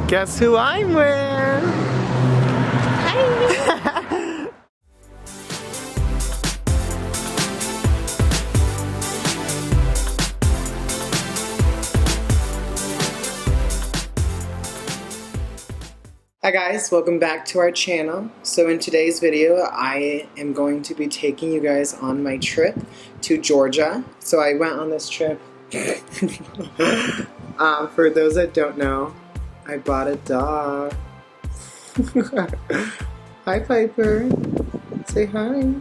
Guess who I'm with? Hi! Hi guys, welcome back to our channel. So in today's video, I am going to be taking you guys on my trip to Georgia. So I went on this trip. For those that don't know, I bought a dog. Hi Piper, say hi.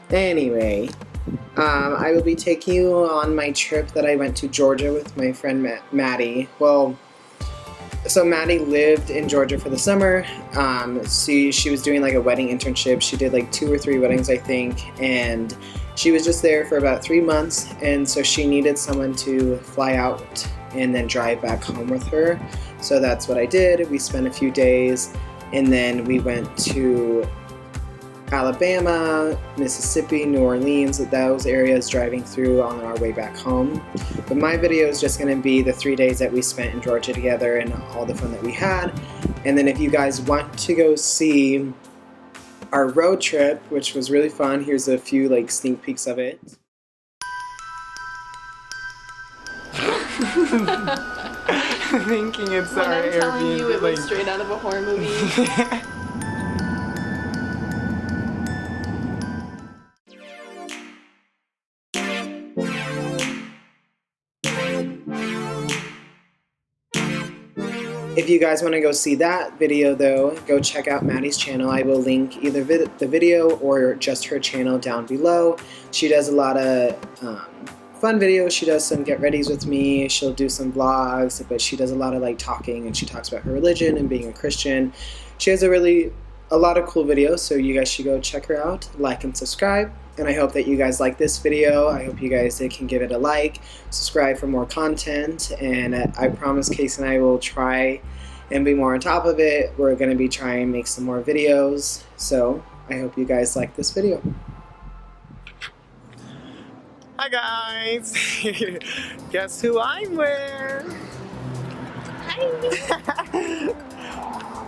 Anyway, I will be taking you on my trip that I went to Georgia with my friend Maddie. Well, so Maddie lived in Georgia for the summer. She was doing like a wedding internship. She did like 2 or 3 weddings, I think, and she was just there for about 3 months, and so she needed someone to fly out and then drive back home with her. So that's what I did. We spent a few days, and then we went to Alabama, Mississippi, New Orleans, those areas, driving through on our way back home. But my video is just going to be the 3 days that we spent in Georgia together and all the fun that we had. And then if you guys want to go see our road trip, which was really fun, here's a few like sneak peeks of it. Thinking it's when our I'm telling Airbnb, you it was straight out of a horror movie. If you guys want to go see that video though, go check out Maddie's channel. I will link either the video or just her channel down below. She does a lot of fun videos. She does some get readies with me. She'll do some vlogs, but she does a lot of like talking, and she talks about her religion and being a Christian. She has a lot of cool videos, so you guys should go check her out, like and subscribe. And I hope that you guys like this video. I hope you guys can give it a like, subscribe for more content, and I promise Casey and I will try and be more on top of it. We're going to be trying to make some more videos, so I hope you guys like this video. Hi guys! Guess who I'm with? Hi!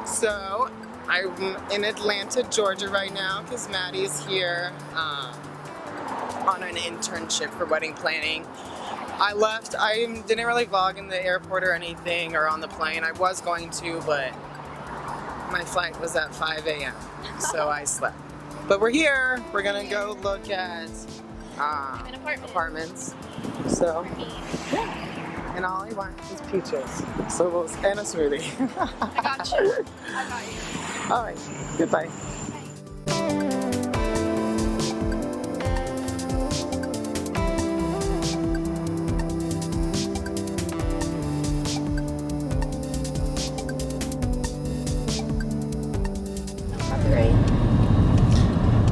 So, I'm in Atlanta, Georgia right now because Maddie's here on an internship for wedding planning. I left, I didn't really vlog in the airport or anything or on the plane. I was going to, but my flight was at 5 a.m. so I slept. But we're here. We're gonna go look at An apartments. So, yeah. And all I want is peaches. So and a smoothie. I got you. I got you. All right. Goodbye.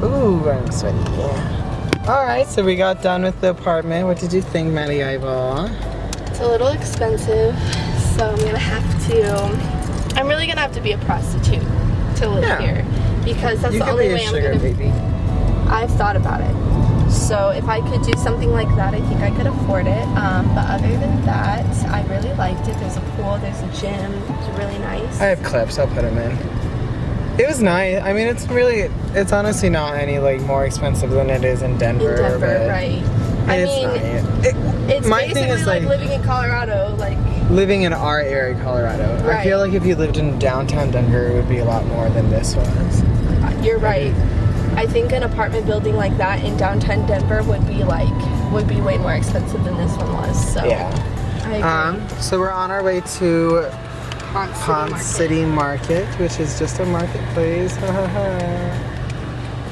Ooh, I'm sweaty. Yeah. All right. So we got done with the apartment. What did you think, Maddie Eyeball? It's a little expensive, so I'm really gonna have to be a prostitute to live here, because that's the only way I'm gonna baby. I've thought about it. So if I could do something like that, I think I could afford it. But other than that, I really liked it. There's a pool, there's a gym. It's really nice. I have clips. I'll put them in. It was nice. I mean, it's honestly not any like more expensive than it is in Denver. In Denver, right? I mean, it's basically like living in Colorado, like living in our area, Colorado. Right. I feel like if you lived in downtown Denver, it would be a lot more than this was. You're right. I think an apartment building like that in downtown Denver would be way more expensive than this one was. So yeah. I agree. So we're on our way to Ponce City Market, which is just a marketplace.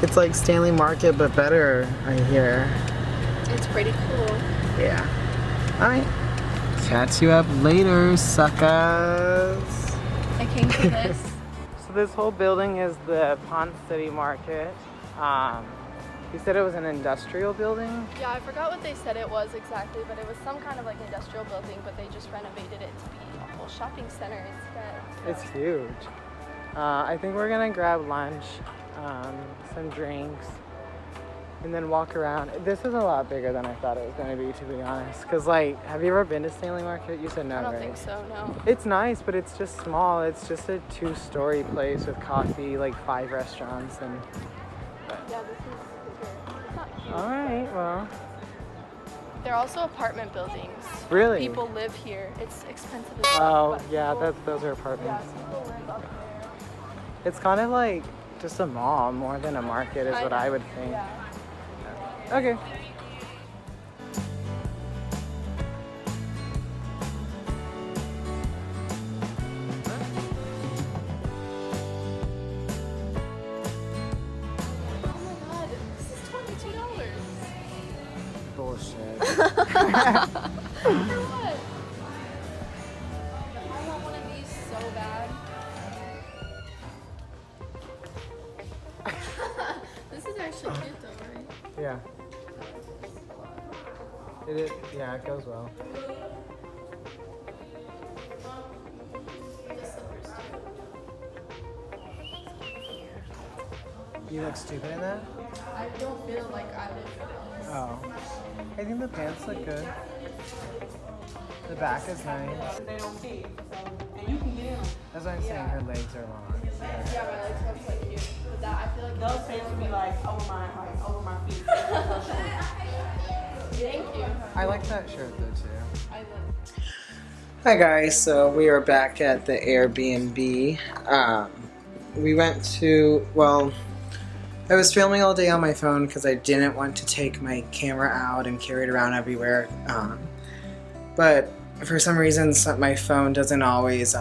It's like Stanley Market, but better, I hear. It's pretty cool. Yeah. Alright. Catch you up later, suckers. I came to this. So this whole building is the Ponce City Market. You said it was an industrial building? Yeah, I forgot what they said it was exactly, but it was some kind of like industrial building, but they just renovated it to be a whole shopping center instead. So. It's huge. I think we're gonna grab lunch, some drinks, and then walk around. This is a lot bigger than I thought it was going to be, to be honest. Because, like, have you ever been to Stanley Market? You said no, I don't right? think so, no. It's nice, but it's just small. It's just a 2-story place with coffee, like 5 restaurants. And Yeah, this is bigger. It's not huge. Alright, well. They're also apartment buildings. Really? People live here. It's expensive as well. Oh, yeah, those are apartments. Yeah, people live up there. It's kind of like just a mall more than a market is what I would think. Yeah. Okay. Oh my god, this is $22. Bullshit. For what? I want one of these so bad. This is actually cute though, right? Yeah. It is, yeah, it goes well. The slippers too. You look stupid in that? I don't feel like I look good. Oh. I think the pants look good. The back is nice. They don't fit, so and you can get in them. That's what I'm saying, her legs are long. Yeah, my legs are quite cute. But that, I feel like Those pants will be like over my feet. Thank you. I like that shirt though too. I look. Hi guys, so we are back at the Airbnb. We went to, well, I was filming all day on my phone because I didn't want to take my camera out and carry it around everywhere. But for some reason, my phone doesn't always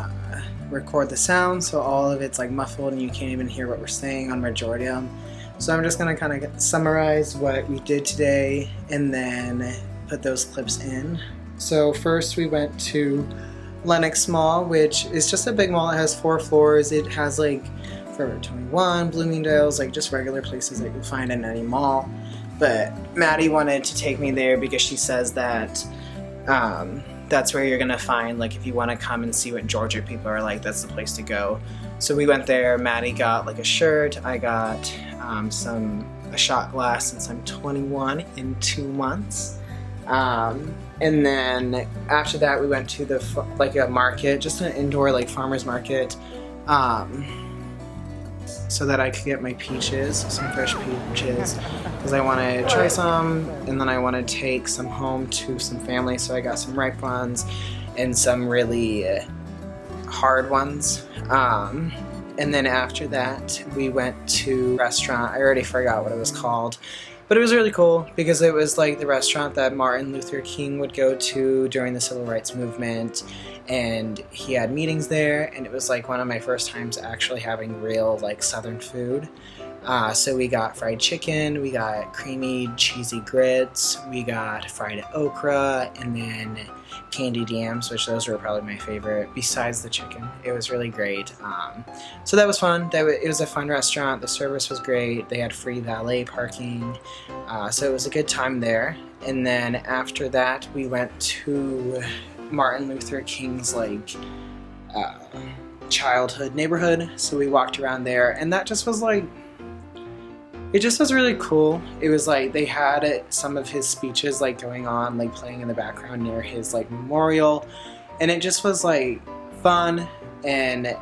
record the sound, so all of it's like muffled and you can't even hear what we're saying on majority of them. So I'm just gonna kind of summarize what we did today and then put those clips in. So first we went to Lenox Mall, which is just a big mall. It has 4 floors. It has like Forever 21, Bloomingdale's, like just regular places that you'll find in any mall. But Maddie wanted to take me there because she says that that's where you're gonna find, like, if you want to come and see what Georgia people are like, that's the place to go. So we went there. Maddie got like a shirt. I got a shot glass since I'm 21 in 2 months. And then after that we went to a market, just an indoor like farmer's market, so that I could get my peaches, some fresh peaches, because I want to try some, and then I want to take some home to some family. So I got some ripe ones and some really hard ones. And then after that we went to a restaurant. I already forgot what it was called, but it was really cool because it was like the restaurant that Martin Luther King would go to during the Civil Rights Movement, and he had meetings there, and it was like one of my first times actually having real like Southern food. So we got fried chicken, we got creamy cheesy grits, we got fried okra, and then candied yams, which those were probably my favorite besides the chicken. It was really great. So that was fun. It was a fun restaurant. The service was great. They had free valet parking. So it was a good time there. And then after that we went to Martin Luther King's like childhood neighborhood. So we walked around there, and that just was like, it just was really cool. It was like they had some of his speeches like going on, like playing in the background near his like memorial, and it just was like fun, and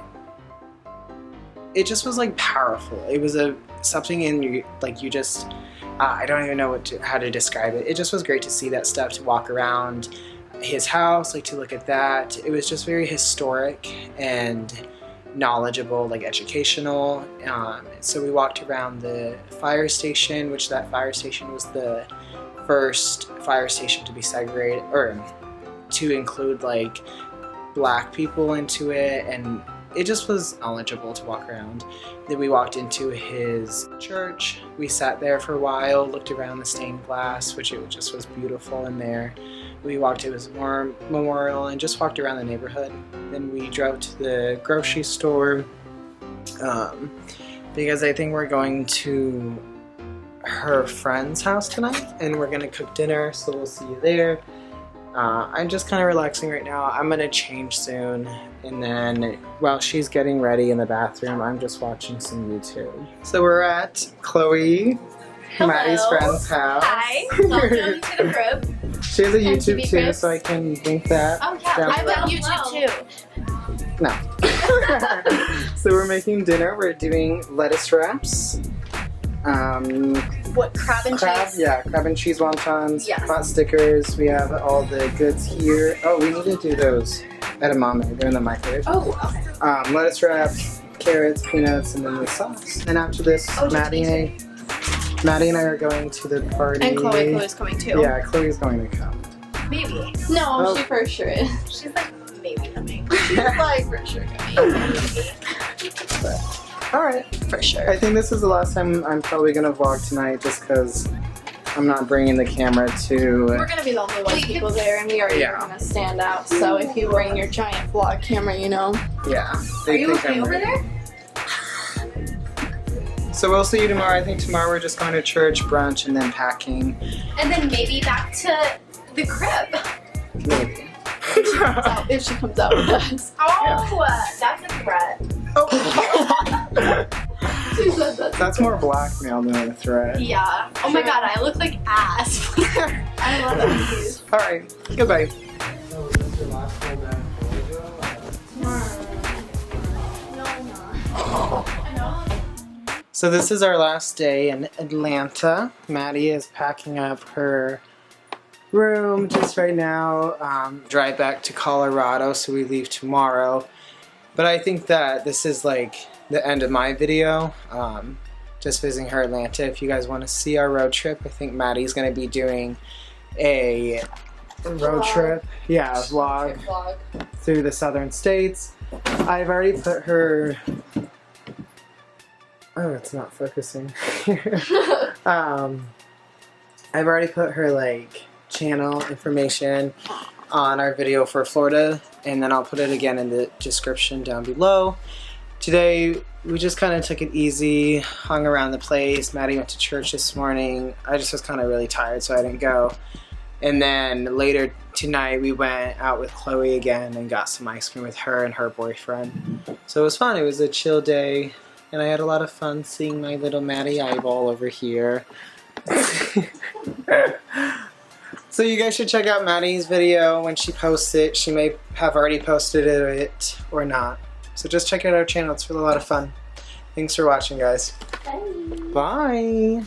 it just was like powerful. It was something in you, like you just I don't even know how to describe it. It just was great to see that stuff, to walk around his house, like to look at that. It was just very historic and knowledgeable, like educational. So we walked around the fire station, which that fire station was the first fire station to be segregated, or to include like black people into it, and it just was knowledgeable to walk around. Then we walked into his church. We sat there for a while, looked around the stained glass, which it just was beautiful in there. We walked to his memorial and just walked around the neighborhood. Then we drove to the grocery store because I think we're going to her friend's house tonight, and we're gonna cook dinner, so we'll see you there. I'm just kind of relaxing right now. I'm gonna change soon, and then while she's getting ready in the bathroom, I'm just watching some YouTube. So we're at Chloe Maddie's friend's house. Hi, welcome to the group. She has a YouTube MTV too, Cribs. so I can link that. Oh yeah, down I have below. a YouTube too. No. So we're making dinner. We're doing lettuce wraps. What, crab and cheese? Yeah, crab and cheese wontons, Yes. pot stickers. We have all the goods here. Oh, we need to do those edamame. They're in the microwave. Oh, okay. Lettuce wraps, carrots, peanuts, and then the sauce. And after this, Maddie and I are going to the party. And Chloe's coming too. Yeah, Chloe's going to come. Maybe. No, Oh. she for sure is. She's like maybe coming. She's like for sure coming. Alright. For sure. I think this is the last time I'm probably going to vlog tonight just because I'm not bringing the camera to... We're gonna be the only white people there, and we already Yeah. are gonna stand out. So if you bring your giant vlog camera, you know. Yeah. Are you okay over there? So we'll see you tomorrow. I think tomorrow we're just going to church, brunch, and then packing. And then maybe back to the crib. Maybe. If she comes out with us. Oh, that's a threat. She said that. That's more blackmail than a threat. Yeah. Oh my god, I look like ass. I love that. Alright, goodbye. So this is our last day in Atlanta. Maddie is packing up her room just right now. Drive back to Colorado, so we leave tomorrow. But I think that this is like the end of my video. Just visiting her Atlanta. If you guys want to see our road trip, I think Maddie's going to be doing a road trip. Yeah, a vlog through the southern states. I've already put her... Oh, it's not focusing. I've already put her like channel information on our video for Florida, and then I'll put it again in the description down below. Today we just kind of took it easy, hung around the place. Maddie went to church this morning. I just was kind of really tired, so I didn't go. And then later tonight we went out with Chloe again and got some ice cream with her and her boyfriend. So it was fun. It was a chill day. And I had a lot of fun seeing my little Maddie eyeball over here. So you guys should check out Maddie's video when she posts it. She may have already posted it or not. So just check out our channel. It's really a lot of fun. Thanks for watching, guys. Bye. Bye.